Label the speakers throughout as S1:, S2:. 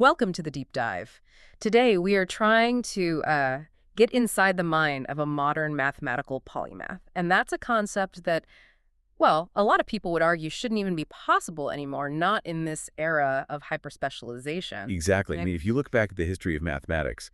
S1: Welcome to the deep dive. Today we are trying to get inside the mind of a modern mathematical polymath. And that's a concept that, well, a lot of people would argue shouldn't even be possible anymore, not in this era of hyperspecialization.
S2: Exactly. I
S1: And
S2: mean, if you look back at the history of mathematics,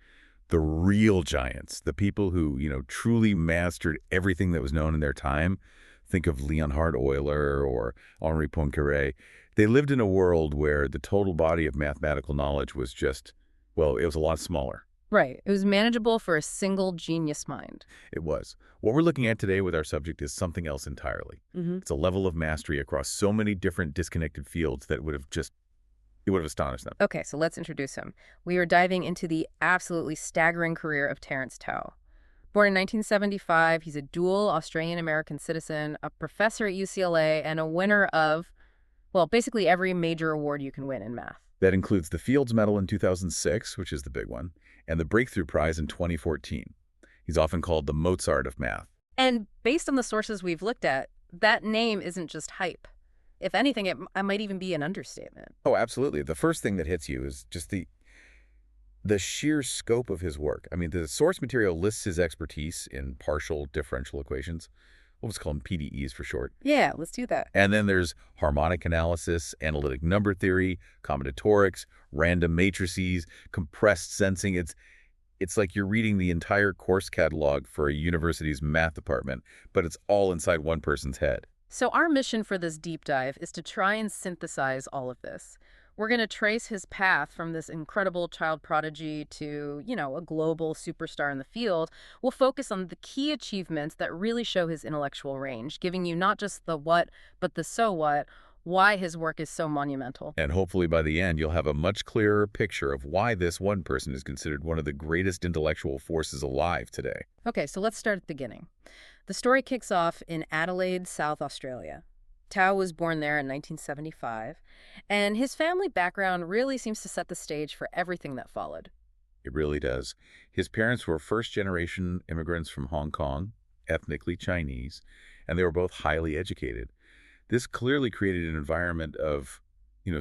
S2: the real giants, the people who, truly mastered everything that was known in their time, think of Leonhard Euler or Henri Poincaré, they lived in a world where the total body of mathematical knowledge was just, well, it was a lot smaller.
S1: right, it was manageable for a single genius mind.
S2: It was. What we're looking at today with our subject is something else entirely. It's a level of mastery across so many different disconnected fields that it would have astonished them.
S1: Okay, so let's introduce him. We are diving into the absolutely staggering career of Terence Tao. Born in 1975, he's a dual Australian-American citizen, a professor at UCLA, and a winner of, well, basically every major award you can win in math.
S2: That includes the Fields Medal in 2006, which is the big one, and the Breakthrough Prize in 2014. He's often called the Mozart of Math.
S1: And based on the sources we've looked at, that name isn't just hype. If anything, it might even be an understatement.
S2: Oh, absolutely. The first thing that hits you is just the sheer scope of his work. I mean, the source material lists his expertise in partial differential equations. We'll just call them PDEs for short.
S1: Yeah, let's do that.
S2: And then there's harmonic analysis, analytic number theory, combinatorics, random matrices, compressed sensing. It's like you're reading the entire course catalog for a university's math department, but it's all inside one person's head.
S1: So our mission for this deep dive is to try and synthesize all of this. We're going to trace his path from this incredible child prodigy to, a global superstar in the field. We'll focus on the key achievements that really show his intellectual range, giving you not just the what, but the so what, why his work is so monumental.
S2: And hopefully by the end, you'll have a much clearer picture of why this one person is considered one of the greatest intellectual forces alive today.
S1: Okay, so let's start at the beginning. The story kicks off in Adelaide, South Australia. Tao was born there in 1975, and his family background really seems to set the stage for everything that followed.
S2: It really does. His parents were first-generation immigrants from Hong Kong, ethnically Chinese, and they were both highly educated. This clearly created an environment of,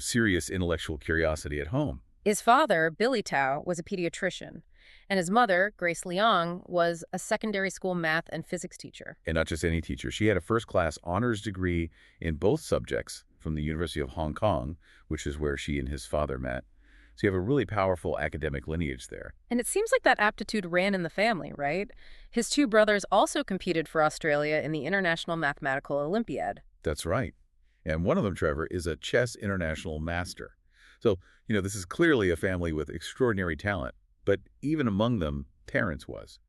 S2: serious intellectual curiosity at home.
S1: His father, Billy Tao, was a pediatrician, and his mother, Grace Leong, was a secondary school math and physics teacher.
S2: And not just any teacher. She had a first-class honors degree in both subjects from the University of Hong Kong, which is where she and his father met. So you have a really powerful academic lineage there.
S1: And it seems like that aptitude ran in the family, right? His two brothers also competed for Australia in the International Mathematical Olympiad.
S2: That's right. And one of them, Trevor, is a chess international master. So, this is clearly a family with extraordinary talent. But even among them, Terence was.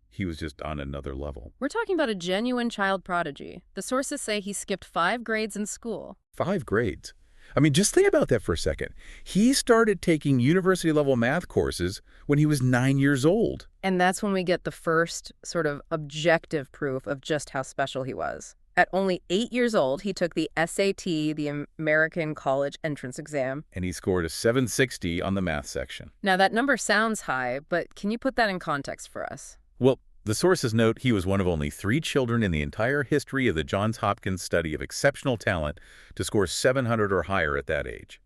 S2: He was just on another level.
S1: We're talking about a genuine child prodigy. The sources say he skipped 5 grades in school.
S2: 5 grades. I mean, just think about that for a second. He started taking university-level math courses when he was 9 years old.
S1: And that's when we get the first sort of objective proof of just how special he was. At only 8 years old, he took the SAT, the American College Entrance Exam.
S2: And he scored a 760 on the math section.
S1: Now, that number sounds high, but can you put that in context for us?
S2: Well, the sources note he was one of only 3 children in the entire history of the Johns Hopkins study of exceptional talent to score 700 or higher at that age.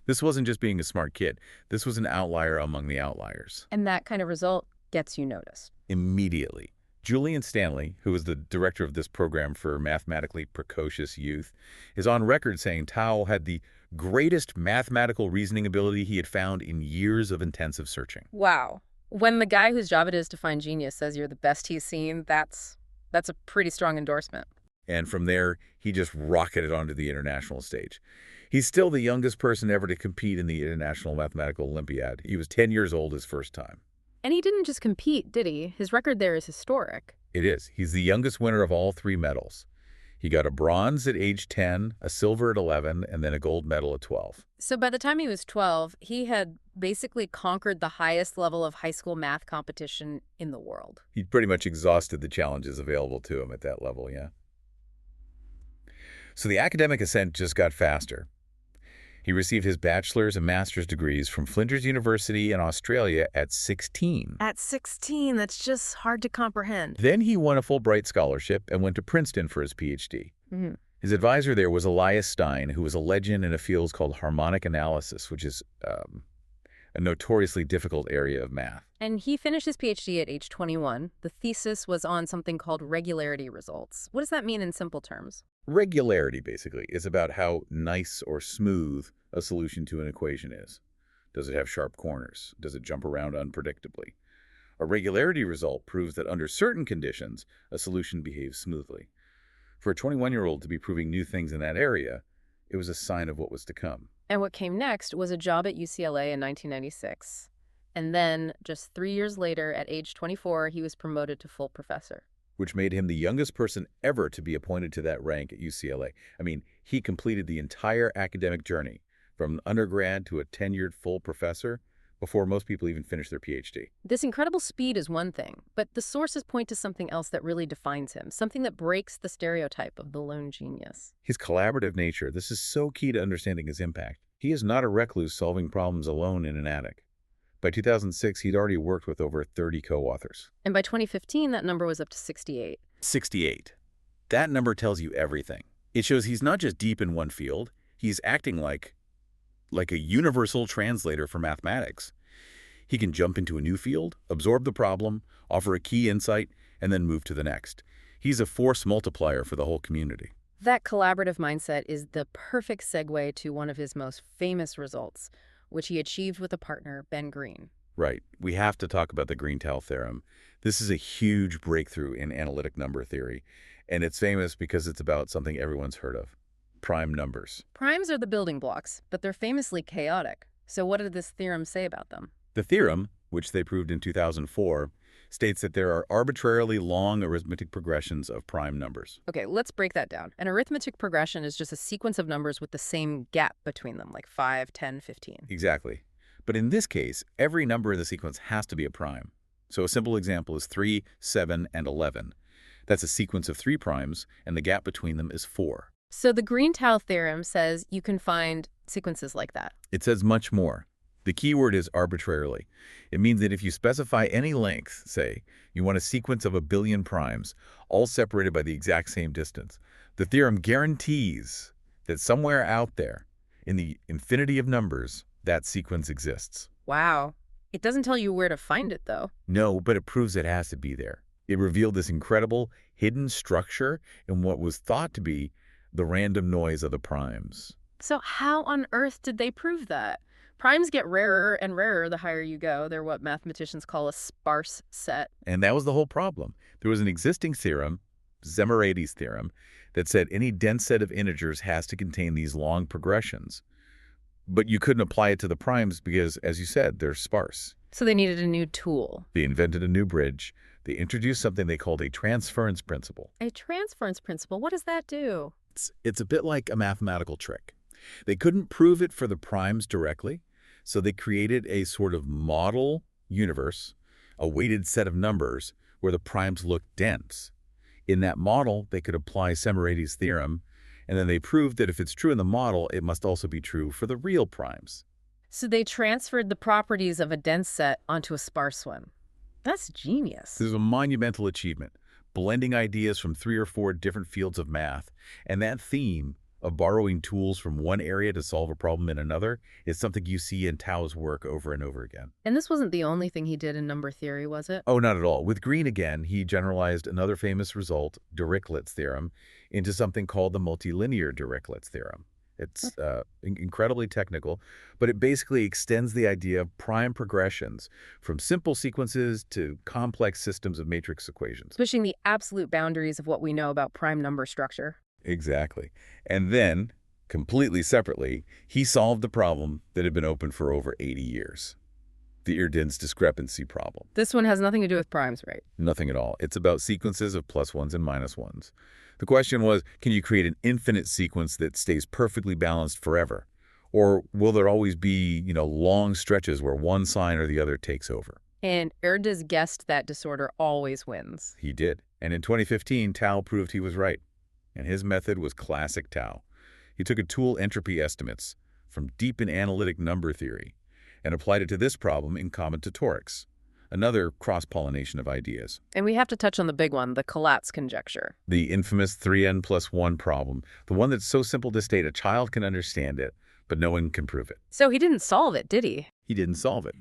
S2: This wasn't just being a smart kid. This was an outlier among the outliers.
S1: And that kind of result gets you noticed.
S2: Immediately. Julian Stanley, who was the director of this program for mathematically precocious youth, is on record saying Tao had the greatest mathematical reasoning ability he had found in years of intensive searching.
S1: Wow. When the guy whose job it is to find genius says you're the best he's seen, that's a pretty strong endorsement.
S2: And from there, he just rocketed onto the international stage. He's still the youngest person ever to compete in the International Mathematical Olympiad. He was 10 years old his first time.
S1: And he didn't just compete, did he? His record there is historic.
S2: It is. He's the youngest winner of all 3 medals. He got a bronze at age 10, a silver at 11, and then a gold medal at 12.
S1: So by the time he was 12, he had basically conquered the highest level of high school math competition in the world.
S2: He'd pretty much exhausted the challenges available to him at that level, yeah. So the academic ascent just got faster. He received his bachelor's and master's degrees from Flinders University in Australia at 16.
S1: At 16, that's just hard to comprehend.
S2: Then he won a Fulbright scholarship and went to Princeton for his PhD. His advisor there was Elias Stein, who was a legend in a field called harmonic analysis, which is a notoriously difficult area of math.
S1: And he finished his PhD at age 21. The thesis was on something called regularity results. What does that mean in simple terms?
S2: Regularity, basically, is about how nice or smooth a solution to an equation is. Does it have sharp corners? Does it jump around unpredictably? A regularity result proves that under certain conditions, a solution behaves smoothly. For a 21-year-old to be proving new things in that area, it was a sign of what was to come.
S1: And what came next was a job at UCLA in 1996. And then, just 3 years later, at age 24, he was promoted to full professor.
S2: Which made him the youngest person ever to be appointed to that rank at UCLA. I mean, he completed the entire academic journey, from undergrad to a tenured full professor, before most people even finished their PhD.
S1: This incredible speed is one thing, but the sources point to something else that really defines him, something that breaks the stereotype of the lone genius.
S2: His collaborative nature, this is so key to understanding his impact. He is not a recluse solving problems alone in an attic. By 2006, he'd already worked with over 30 co-authors.
S1: And by 2015, that number was up to 68.
S2: 68. That number tells you everything. It shows he's not just deep in one field, he's acting like a universal translator for mathematics. He can jump into a new field, absorb the problem, offer a key insight, and then move to the next. He's a force multiplier for the whole community.
S1: That collaborative mindset is the perfect segue to one of his most famous results, which he achieved with a partner, Ben Green.
S2: Right. We have to talk about the Green-Tao theorem. This is a huge breakthrough in analytic number theory, and it's famous because it's about something everyone's heard of: prime numbers.
S1: Primes are the building blocks, but they're famously chaotic. So what did this theorem say about them?
S2: The theorem, which they proved in 2004, states that there are arbitrarily long arithmetic progressions of prime numbers.
S1: Okay, let's break that down. An arithmetic progression is just a sequence of numbers with the same gap between them, like 5, 10, 15.
S2: Exactly. But in this case, every number in the sequence has to be a prime. So a simple example is 3, 7, and 11. That's a sequence of 3 primes, and the gap between them is 4.
S1: So the Green-Tao theorem says you can find sequences like that.
S2: It says much more. The key word is arbitrarily. It means that if you specify any length, say, you want a sequence of 1 billion primes, all separated by the exact same distance, the theorem guarantees that somewhere out there, in the infinity of numbers, that sequence exists.
S1: Wow. It doesn't tell you where to find it, though.
S2: No, but it proves it has to be there. It revealed this incredible hidden structure in what was thought to be the random noise of the primes.
S1: So how on earth did they prove that? Primes get rarer and rarer the higher you go. They're what mathematicians call a sparse set.
S2: And that was the whole problem. There was an existing theorem, Zemurati's theorem, that said any dense set of integers has to contain these long progressions. But you couldn't apply it to the primes because, as you said, they're sparse.
S1: So they needed a new tool.
S2: They invented a new bridge. They introduced something they called a transference principle.
S1: A transference principle? What does that do?
S2: It's a bit like a mathematical trick. They couldn't prove it for the primes directly, so they created a sort of model universe, a weighted set of numbers where the primes looked dense. In that model, they could apply Zemurati's theorem, and then they proved that if it's true in the model, it must also be true for the real primes.
S1: So they transferred the properties of a dense set onto a sparse one. That's genius.
S2: This is a monumental achievement, blending ideas from 3 or 4 different fields of math, and that theme of borrowing tools from one area to solve a problem in another is something you see in Tao's work over and over again.
S1: And this wasn't the only thing he did in number theory, was it?
S2: Oh, not at all. With Green again, he generalized another famous result, Dirichlet's theorem, into something called the multilinear Dirichlet's theorem. It's incredibly technical, but it basically extends the idea of prime progressions from simple sequences to complex systems of matrix equations.
S1: Pushing the absolute boundaries of what we know about prime number structure.
S2: Exactly. And then, completely separately, he solved the problem that had been open for over 80 years. The Erdős discrepancy problem.
S1: This one has nothing to do with primes, right?
S2: Nothing at all. It's about sequences of +1s and -1s. The question was, can you create an infinite sequence that stays perfectly balanced forever? Or will there always be, long stretches where one sign or the other takes over?
S1: And Erdős guessed that disorder always wins.
S2: He did. And in 2015, Tao proved he was right. And his method was classic Tao. He took a tool entropy estimates from deep in analytic number theory and applied it to this problem in combinatorics, another cross-pollination of ideas.
S1: And we have to touch on the big one, the Collatz conjecture.
S2: The infamous 3n+1 problem, the one that's so simple to state a child can understand it, but no one can prove it.
S1: So he didn't solve it, did he?
S2: he didn't solve it.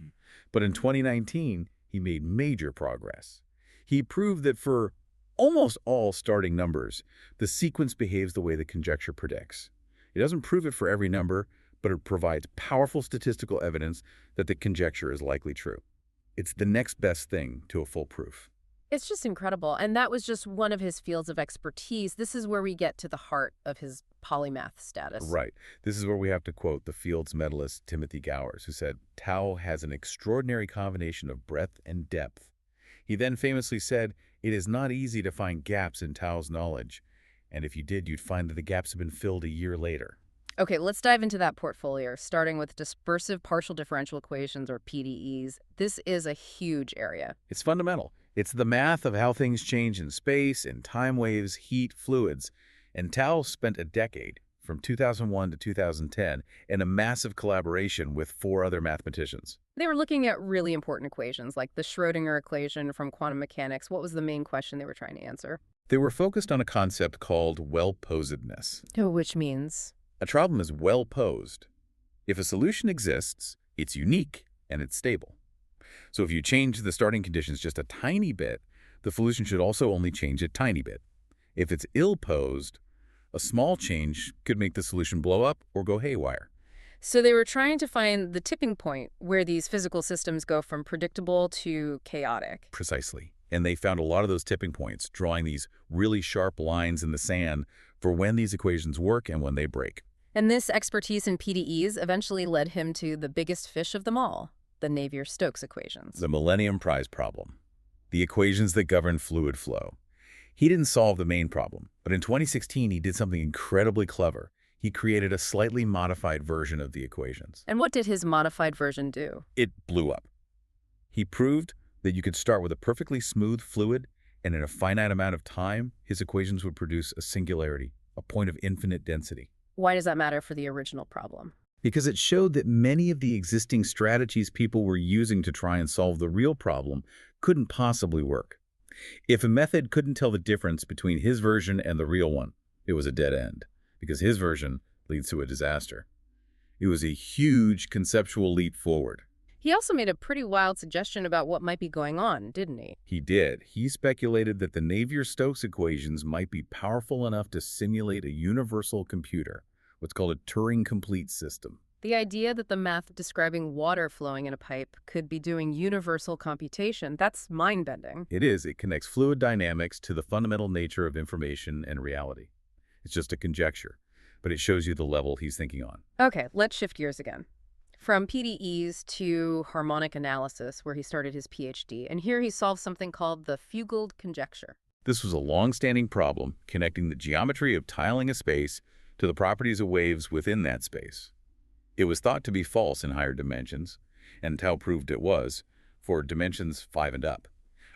S2: But in 2019, he made major progress. He proved that for almost all starting numbers, the sequence behaves the way the conjecture predicts. It doesn't prove it for every number, but it provides powerful statistical evidence that the conjecture is likely true. It's the next best thing to a full proof.
S1: It's just incredible. And that was just one of his fields of expertise. This is where we get to the heart of his polymath status.
S2: Right. This is where we have to quote the Fields medalist Timothy Gowers, who said, "Tao has an extraordinary combination of breadth and depth." He then famously said, "It is not easy to find gaps in Tao's knowledge, and if you did, you'd find that the gaps have been filled a year later."
S1: Okay, let's dive into that portfolio, starting with dispersive partial differential equations, or PDEs. This is a huge area.
S2: It's fundamental. It's the math of how things change in space, in time waves, heat, fluids. And Tao spent a decade, from 2001 to 2010, in a massive collaboration with 4 other mathematicians.
S1: They were looking at really important equations, like the Schrödinger equation from quantum mechanics. What was the main question they were trying to answer?
S2: They were focused on a concept called well-posedness.
S1: Oh, which means?
S2: A problem is well posed. If a solution exists, it's unique and it's stable. So if you change the starting conditions just a tiny bit, the solution should also only change a tiny bit. If it's ill-posed, a small change could make the solution blow up or go haywire.
S1: So they were trying to find the tipping point where these physical systems go from predictable to chaotic.
S2: Precisely. And they found a lot of those tipping points, drawing these really sharp lines in the sand for when these equations work and when they break.
S1: And this expertise in PDEs eventually led him to the biggest fish of them all, the Navier-Stokes equations.
S2: The Millennium Prize problem. The equations that govern fluid flow. He didn't solve the main problem, but in 2016 he did something incredibly clever. He created a slightly modified version of the equations.
S1: And what did his modified version do?
S2: It blew up. He proved that you could start with a perfectly smooth fluid, and in a finite amount of time, his equations would produce a singularity, a point of infinite density.
S1: Why does that matter for the original problem?
S2: Because it showed that many of the existing strategies people were using to try and solve the real problem couldn't possibly work. If a method couldn't tell the difference between his version and the real one, it was a dead end, because his version leads to a disaster. It was a huge conceptual leap forward.
S1: He also made a pretty wild suggestion about what might be going on, didn't he?
S2: He did. He speculated that the Navier-Stokes equations might be powerful enough to simulate a universal computer, what's called a Turing-complete system.
S1: The idea that the math describing water flowing in a pipe could be doing universal computation, that's mind-bending.
S2: It is. It connects fluid dynamics to the fundamental nature of information and reality. It's just a conjecture, but it shows you the level he's thinking on.
S1: Okay, let's shift gears again. From PDEs to harmonic analysis, where he started his PhD, and here he solved something called the Fugeld conjecture.
S2: This was a long-standing problem connecting the geometry of tiling a space to the properties of waves within that space. It was thought to be false in higher dimensions, and Tao proved it was, for dimensions 5 and up.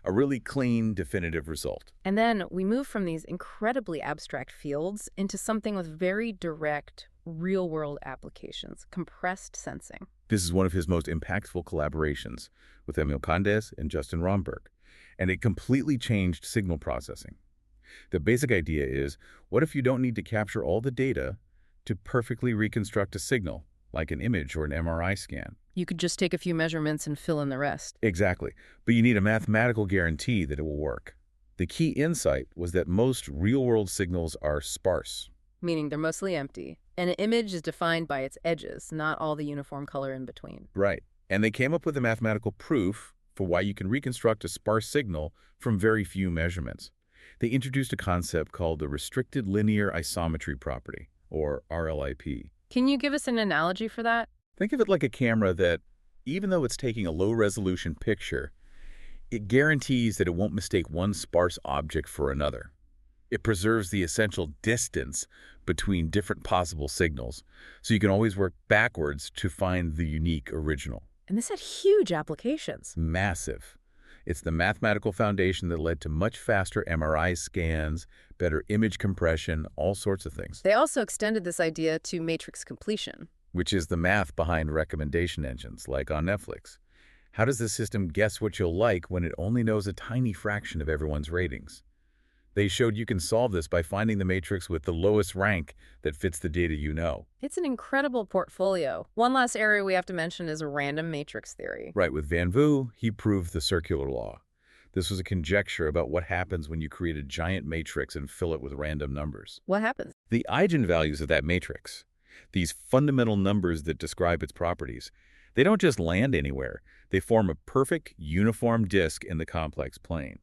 S2: A really clean, definitive result.
S1: And then we move from these incredibly abstract fields into something with very direct, real-world applications, compressed sensing.
S2: This is one of his most impactful collaborations with Emil Condes and Justin Romberg, and it completely changed signal processing. The basic idea is, what if you don't need to capture all the data to perfectly reconstruct a signal, like an image or an MRI scan?
S1: You could just take a few measurements and fill in the rest.
S2: Exactly, but you need a mathematical guarantee that it will work. The key insight was that most real-world signals are sparse.
S1: Meaning they're mostly empty. And an image is defined by its edges, not all the uniform color in between.
S2: Right, and they came up with a mathematical proof for why you can reconstruct a sparse signal from very few measurements. They introduced a concept called the restricted linear isometry property, or RLIP.
S1: Can you give us an analogy for that?
S2: Think of it like a camera that, even though it's taking a low-resolution picture, it guarantees that it won't mistake one sparse object for another. It preserves the essential distance between different possible signals, so you can always work backwards to find the unique original.
S1: And this had huge applications.
S2: Massive. It's the mathematical foundation that led to much faster MRI scans, better image compression, all sorts of things.
S1: They also extended this idea to matrix completion,
S2: which is the math behind recommendation engines, like on Netflix. How does the system guess what you'll like when it only knows a tiny fraction of everyone's ratings? They showed you can solve this by finding the matrix with the lowest rank that fits the data you know.
S1: It's an incredible portfolio. One last area we have to mention is a random matrix theory.
S2: Right, with Van Wu, he proved the circular law. This was a conjecture about what happens when you create a giant matrix and fill it with random numbers.
S1: What happens?
S2: The eigenvalues of that matrix, these fundamental numbers that describe its properties, they don't just land anywhere. They form a perfect, uniform disk in the complex plane.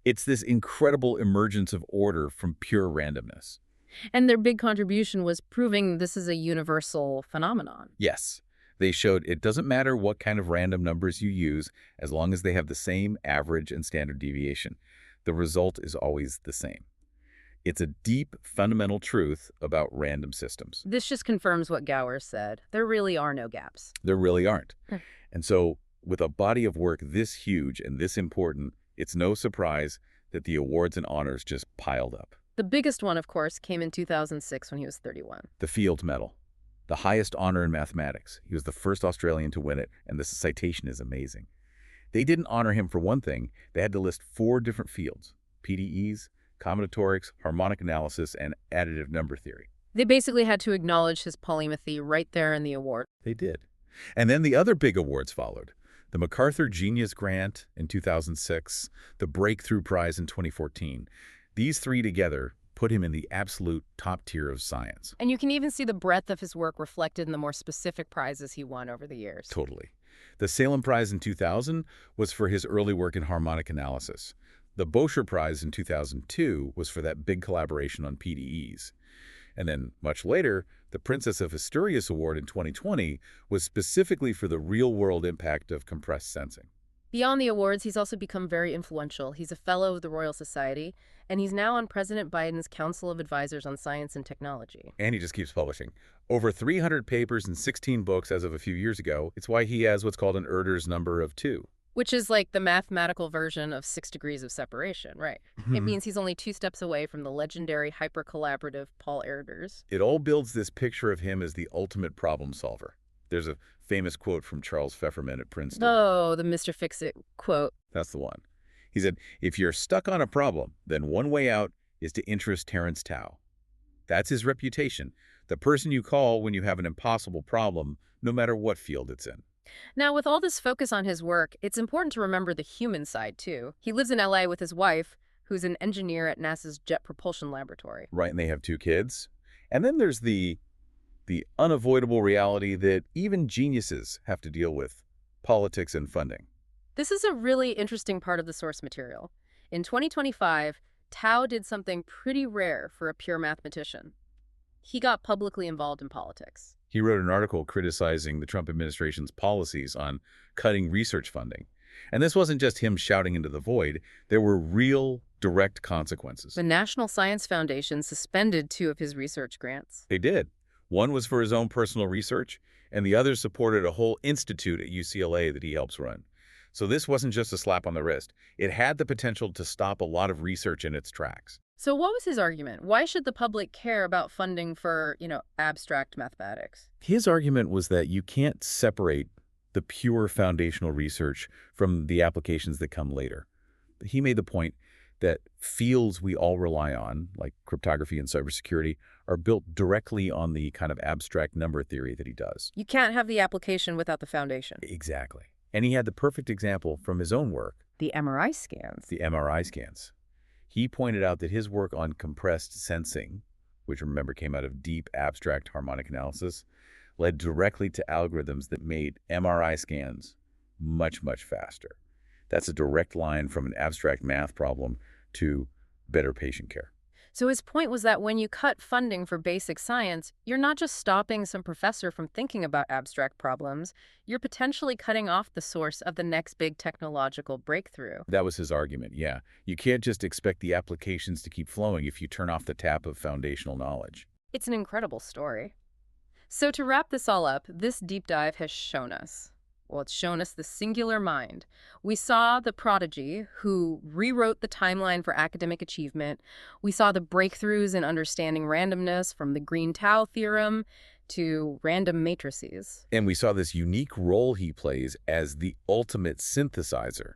S2: It's this incredible emergence of order from pure randomness.
S1: And their big contribution was proving this is a universal phenomenon.
S2: Yes, they showed it doesn't matter what kind of random numbers you use as long as they have the same average and standard deviation. The result is always the same. It's a deep, fundamental truth about random systems.
S1: This just confirms what Gower said. There really are no gaps.
S2: There really aren't.
S1: Hmm.
S2: And so, with a body of work this huge and this important, it's no surprise that the awards and honors just piled up.
S1: The biggest one, of course, came in 2006 when he was 31.
S2: The Fields Medal, the highest honor in mathematics. He was the first Australian to win it, and this citation is amazing. They didn't honor him for one thing. They had to list 4 different fields: PDEs, combinatorics, harmonic analysis, and additive number theory.
S1: They basically had to acknowledge his polymathy right there in the award.
S2: They did. And then the other big awards followed. The MacArthur Genius Grant in 2006, the Breakthrough Prize in 2014. These 3 together put him in the absolute top tier of science.
S1: And you can even see the breadth of his work reflected in the more specific prizes he won over the years.
S2: Totally. The Salem Prize in 2000 was for his early work in harmonic analysis. The Boscher Prize in 2002 was for that big collaboration on PDEs. And then, much later, the Princess of Asturias Award in 2020 was specifically for the real-world impact of compressed sensing.
S1: Beyond the awards, he's also become very influential. He's a fellow of the Royal Society, and he's now on President Biden's Council of Advisors on Science and Technology.
S2: And he just keeps publishing. Over 300 papers and 16 books as of a few years ago. It's why he has what's called an Erder's number of 2.
S1: Which is like the mathematical version of 6 degrees of separation, right? It means he's only 2 steps away from the legendary hyper-collaborative Paul Erdős.
S2: It all builds this picture of him as the ultimate problem solver. There's a famous quote from Charles Pfefferman at Princeton.
S1: Oh, the Mr. Fix-It quote.
S2: That's the one. He said, if you're stuck on a problem, then one way out is to interest Terence Tao. That's his reputation, the person you call when you have an impossible problem, no matter what field it's in.
S1: Now, with all this focus on his work, it's important to remember the human side, too. He lives in LA with his wife, who's an engineer at NASA's Jet Propulsion Laboratory.
S2: Right, and they have 2 kids. And then there's the unavoidable reality that even geniuses have to deal with: politics and funding.
S1: This is a really interesting part of the source material. In 2025, Tao did something pretty rare for a pure mathematician. He got publicly involved in politics.
S2: He wrote an article criticizing the Trump administration's policies on cutting research funding. And this wasn't just him shouting into the void. There were real, direct consequences.
S1: The National Science Foundation suspended 2 of his research grants.
S2: They did. One was for his own personal research, and the other supported a whole institute at UCLA that he helps run. So this wasn't just a slap on the wrist. It had the potential to stop a lot of research in its tracks.
S1: So what was his argument? Why should the public care about funding for, abstract mathematics?
S2: His argument was that you can't separate the pure foundational research from the applications that come later. He made the point that fields we all rely on, like cryptography and cybersecurity, are built directly on the kind of abstract number theory that he does.
S1: You can't have the application without the foundation.
S2: Exactly. And he had the perfect example from his own work.
S1: The MRI scans.
S2: The MRI scans. He pointed out that his work on compressed sensing, which remember came out of deep abstract harmonic analysis, led directly to algorithms that made MRI scans much, much faster. That's a direct line from an abstract math problem to better patient care.
S1: So his point was that when you cut funding for basic science, you're not just stopping some professor from thinking about abstract problems, you're potentially cutting off the source of the next big technological breakthrough.
S2: That was his argument, yeah. You can't just expect the applications to keep flowing if you turn off the tap of foundational knowledge.
S1: It's an incredible story. So to wrap this all up, this deep dive has shown us. Well, it's shown us the singular mind. We saw the prodigy who rewrote the timeline for academic achievement. We saw the breakthroughs in understanding randomness, from the Green-Tao theorem to random matrices.
S2: And we saw this unique role he plays as the ultimate synthesizer,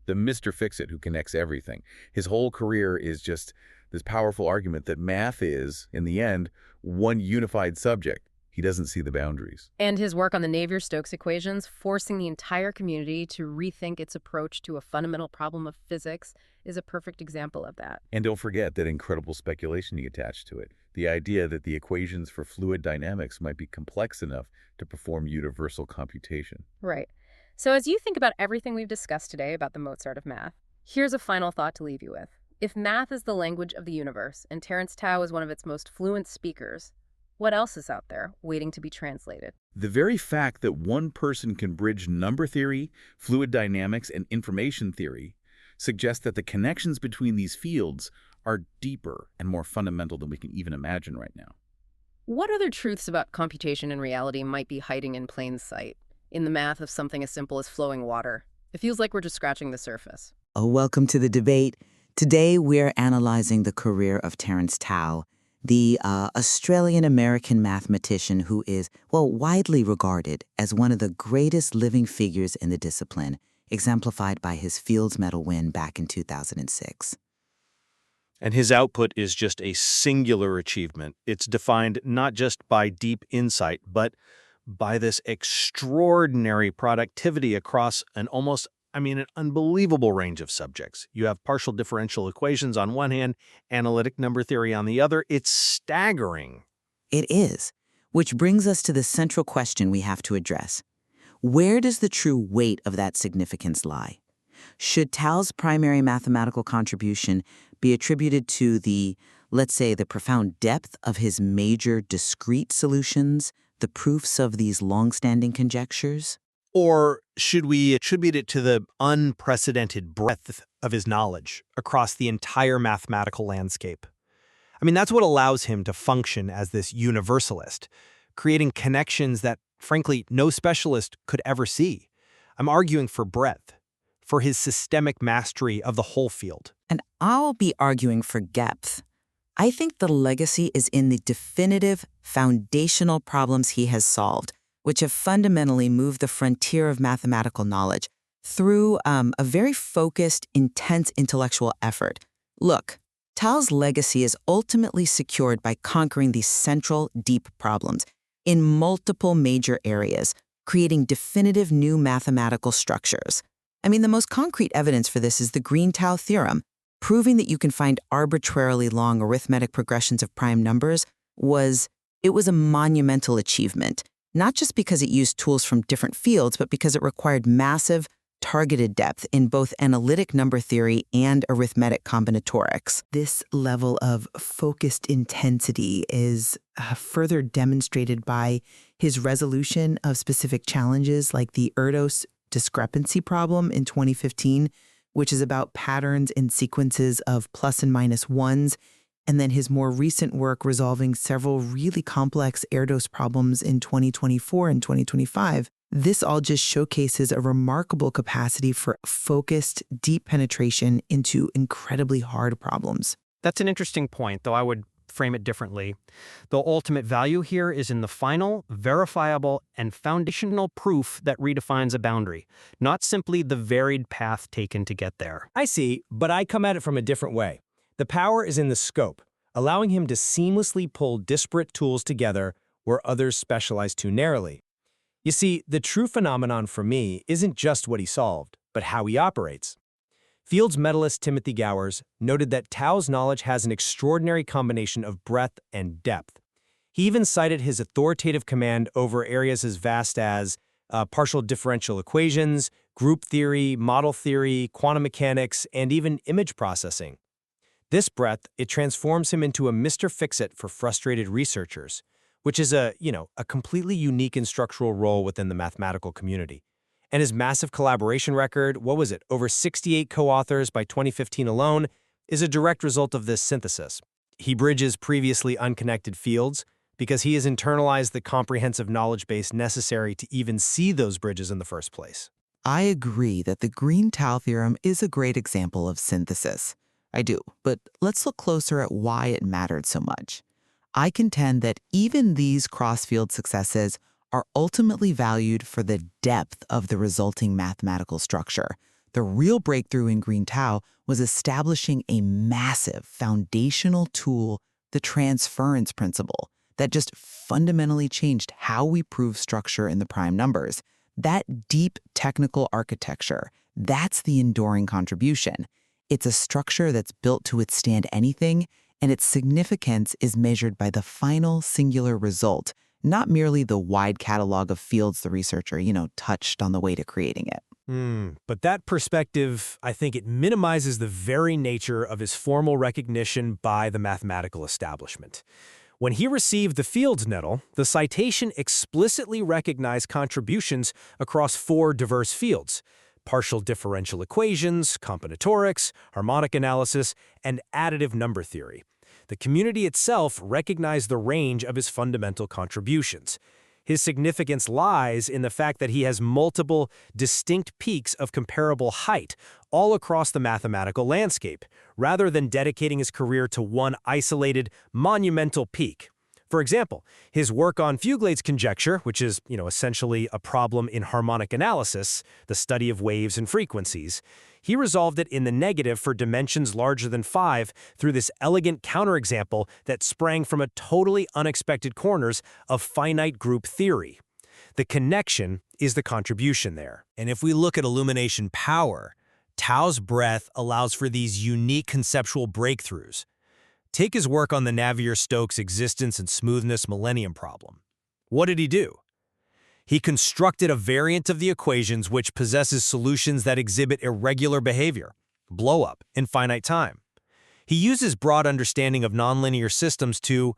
S2: the Mr. Fix-It who connects everything. His whole career is just this powerful argument that math is, in the end, one unified subject. He doesn't see the boundaries.
S1: And his work on the Navier-Stokes equations, forcing the entire community to rethink its approach to a fundamental problem of physics, is a perfect example of that.
S2: And don't forget that incredible speculation he attached to it. The idea that the equations for fluid dynamics might be complex enough to perform universal computation.
S1: Right. So as you think about everything we've discussed today about the Mozart of math, here's a final thought to leave you with. If math is the language of the universe, and Terence Tao is one of its most fluent speakers, what else is out there waiting to be translated?
S2: The very fact that one person can bridge number theory, fluid dynamics, and information theory suggests that the connections between these fields are deeper and more fundamental than we can even imagine right now.
S1: What other truths about computation and reality might be hiding in plain sight in the math of something as simple as flowing water? It feels like we're just scratching the surface.
S3: Oh, welcome to the debate. Today, we're analyzing the career of Terence Tao, the Australian-American mathematician who is, well, widely regarded as one of the greatest living figures in the discipline, exemplified by his Fields Medal win back in 2006.
S4: And his output is just a singular achievement. It's defined not just by deep insight, but by this extraordinary productivity across an unbelievable range of subjects. You have partial differential equations on one hand, analytic number theory on the other. It's staggering.
S3: It is, which brings us to the central question we have to address. Where does the true weight of that significance lie? Should Tao's primary mathematical contribution be attributed to let's say, the profound depth of his major discrete solutions, the proofs of these long-standing conjectures?
S4: Or should we attribute it to the unprecedented breadth of his knowledge across the entire mathematical landscape? That's what allows him to function as this universalist, creating connections that, frankly, no specialist could ever see. I'm arguing for breadth, for his systemic mastery of the whole field.
S3: And I'll be arguing for depth. I think the legacy is in the definitive, foundational problems he has solved, which have fundamentally moved the frontier of mathematical knowledge through a very focused, intense intellectual effort. Look, Tao's legacy is ultimately secured by conquering these central, deep problems in multiple major areas, creating definitive new mathematical structures. The most concrete evidence for this is the Green-Tao theorem, proving that you can find arbitrarily long arithmetic progressions of prime numbers. It was a monumental achievement. Not just because it used tools from different fields, but because it required massive, targeted depth in both analytic number theory and arithmetic combinatorics. This level of focused intensity is further demonstrated by his resolution of specific challenges like the Erdos discrepancy problem in 2015, which is about patterns in sequences of plus and minus ones, and then his more recent work resolving several really complex Erdos problems in 2024 and 2025. This all just showcases a remarkable capacity for focused, deep penetration into incredibly hard problems.
S5: That's an interesting point, though I would frame it differently. The ultimate value here is in the final, verifiable, and foundational proof that redefines a boundary, not simply the varied path taken to get there.
S6: I see, but I come at it from a different way. The power is in the scope, allowing him to seamlessly pull disparate tools together where others specialize too narrowly. You see, the true phenomenon for me isn't just what he solved, but how he operates. Fields medalist Timothy Gowers noted that Tao's knowledge has an extraordinary combination of breadth and depth. He even cited his authoritative command over areas as vast as partial differential equations, group theory, model theory, quantum mechanics, and even image processing. This breadth, it transforms him into a Mr. Fix-It for frustrated researchers, which is a completely unique instructional role within the mathematical community. And his massive collaboration record, over 68 co-authors by 2015 alone, is a direct result of this synthesis. He bridges previously unconnected fields because he has internalized the comprehensive knowledge base necessary to even see those bridges in the first place.
S3: I agree that the Green-Tao theorem is a great example of synthesis. I do, but let's look closer at why it mattered so much. I contend that even these cross-field successes are ultimately valued for the depth of the resulting mathematical structure, The real breakthrough in Green Tao was establishing a massive foundational tool, the transference principle, that just fundamentally changed how we prove structure in the prime numbers. That deep technical architecture, that's the enduring contribution. It's a structure that's built to withstand anything, and its significance is measured by the final singular result, not merely the wide catalog of fields the researcher, touched on the way to creating it.
S6: But that perspective, I think it minimizes the very nature of his formal recognition by the mathematical establishment. When he received the Fields Medal, the citation explicitly recognized contributions across 4 diverse fields: partial differential equations, combinatorics, harmonic analysis, and additive number theory. The community itself recognized the range of his fundamental contributions. His significance lies in the fact that he has multiple, distinct peaks of comparable height all across the mathematical landscape, rather than dedicating his career to one isolated, monumental peak. For example, his work on Fuglade's conjecture, which is, essentially a problem in harmonic analysis, the study of waves and frequencies, he resolved it in the negative for dimensions larger than 5 through this elegant counterexample that sprang from a totally unexpected corners of finite group theory. The connection is the contribution there.
S4: And if we look at illumination power, Tao's breadth allows for these unique conceptual breakthroughs. Take his work on the Navier-Stokes existence and smoothness Millennium Problem. What did he do? He constructed a variant of the equations which possesses solutions that exhibit irregular behavior, blow-up, in finite time. He uses broad understanding of nonlinear systems to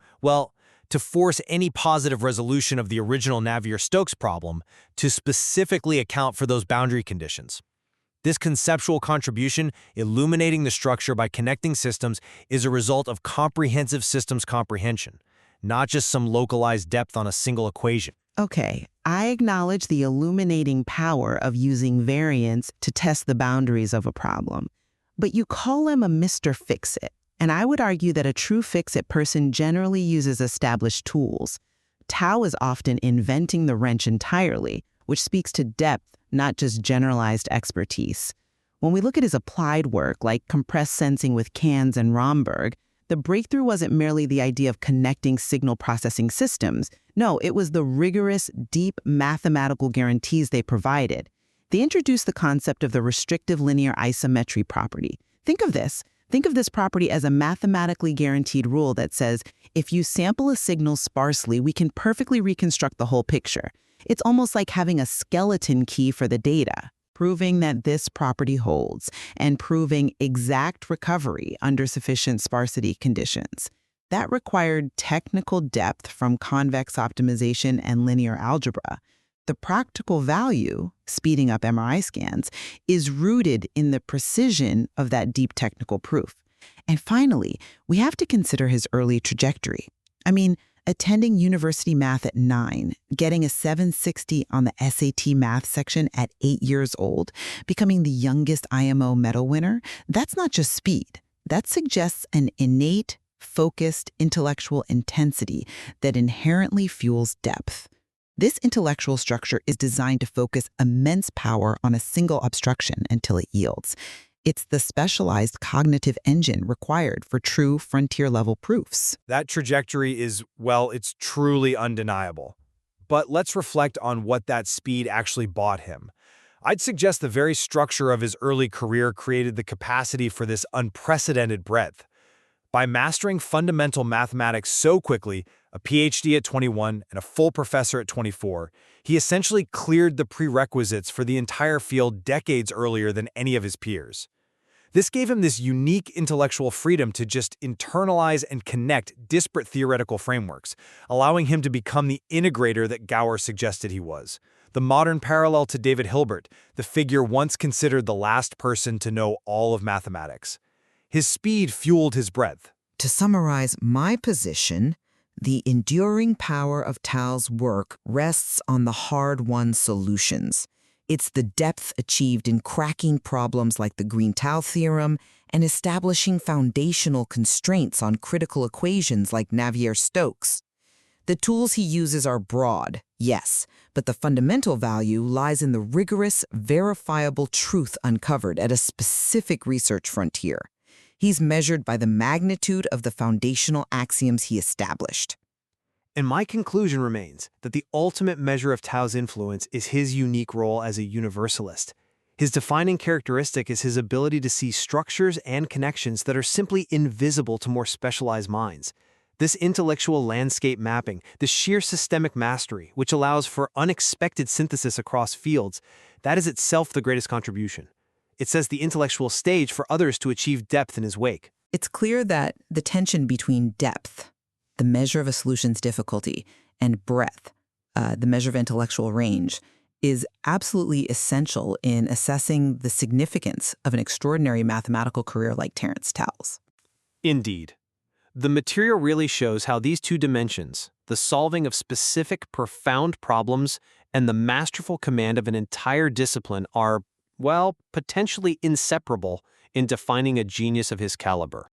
S4: force any positive resolution of the original Navier-Stokes problem to specifically account for those boundary conditions. This conceptual contribution, illuminating the structure by connecting systems, is a result of comprehensive systems comprehension, not just some localized depth on a single equation.
S3: Okay, I acknowledge the illuminating power of using variance to test the boundaries of a problem. But you call him a Mr. Fix-It, and I would argue that a true fix-it person generally uses established tools. Tao is often inventing the wrench entirely, which speaks to depth, not just generalized expertise. When we look at his applied work, like compressed sensing with Cans and Romberg, the breakthrough wasn't merely the idea of connecting signal processing systems. No, it was the rigorous, deep mathematical guarantees they provided. They introduced the concept of the restrictive linear isometry property. Think of this. Think of this property as a mathematically guaranteed rule that says, if you sample a signal sparsely, we can perfectly reconstruct the whole picture. It's almost like having a skeleton key for the data, proving that this property holds, and proving exact recovery under sufficient sparsity conditions. That required technical depth from convex optimization and linear algebra. The practical value, speeding up MRI scans, is rooted in the precision of that deep technical proof. And finally, we have to consider his early trajectory. Attending university math at 9, getting a 760 on the SAT math section at 8 years old, becoming the youngest IMO medal winner, that's not just speed. That suggests an innate, focused intellectual intensity that inherently fuels depth. This intellectual structure is designed to focus immense power on a single obstruction until it yields. It's the specialized cognitive engine required for true frontier-level proofs.
S6: That trajectory is, it's truly undeniable. But let's reflect on what that speed actually bought him. I'd suggest the very structure of his early career created the capacity for this unprecedented breadth. By mastering fundamental mathematics so quickly, a PhD at 21 and a full professor at 24, he essentially cleared the prerequisites for the entire field decades earlier than any of his peers. This gave him this unique intellectual freedom to just internalize and connect disparate theoretical frameworks, allowing him to become the integrator that Gower suggested he was. The modern parallel to David Hilbert, the figure once considered the last person to know all of mathematics. His speed fueled his breadth.
S3: To summarize my position, the enduring power of Tao's work rests on the hard-won solutions. It's the depth achieved in cracking problems like the Green-Tao theorem and establishing foundational constraints on critical equations like Navier-Stokes. The tools he uses are broad, yes, but the fundamental value lies in the rigorous, verifiable truth uncovered at a specific research frontier. He's measured by the magnitude of the foundational axioms he established.
S4: And my conclusion remains that the ultimate measure of Tao's influence is his unique role as a universalist. His defining characteristic is his ability to see structures and connections that are simply invisible to more specialized minds. This intellectual landscape mapping, this sheer systemic mastery, which allows for unexpected synthesis across fields, that is itself the greatest contribution. It sets the intellectual stage for others to achieve depth in his wake.
S3: It's clear that the tension between depth, the measure of a solution's difficulty, and breadth, the measure of intellectual range, is absolutely essential in assessing the significance of an extraordinary mathematical career like Terence Tao's.
S4: Indeed. The material really shows how these two dimensions, the solving of specific, profound problems and the masterful command of an entire discipline, are, well, potentially inseparable in defining a genius of his caliber.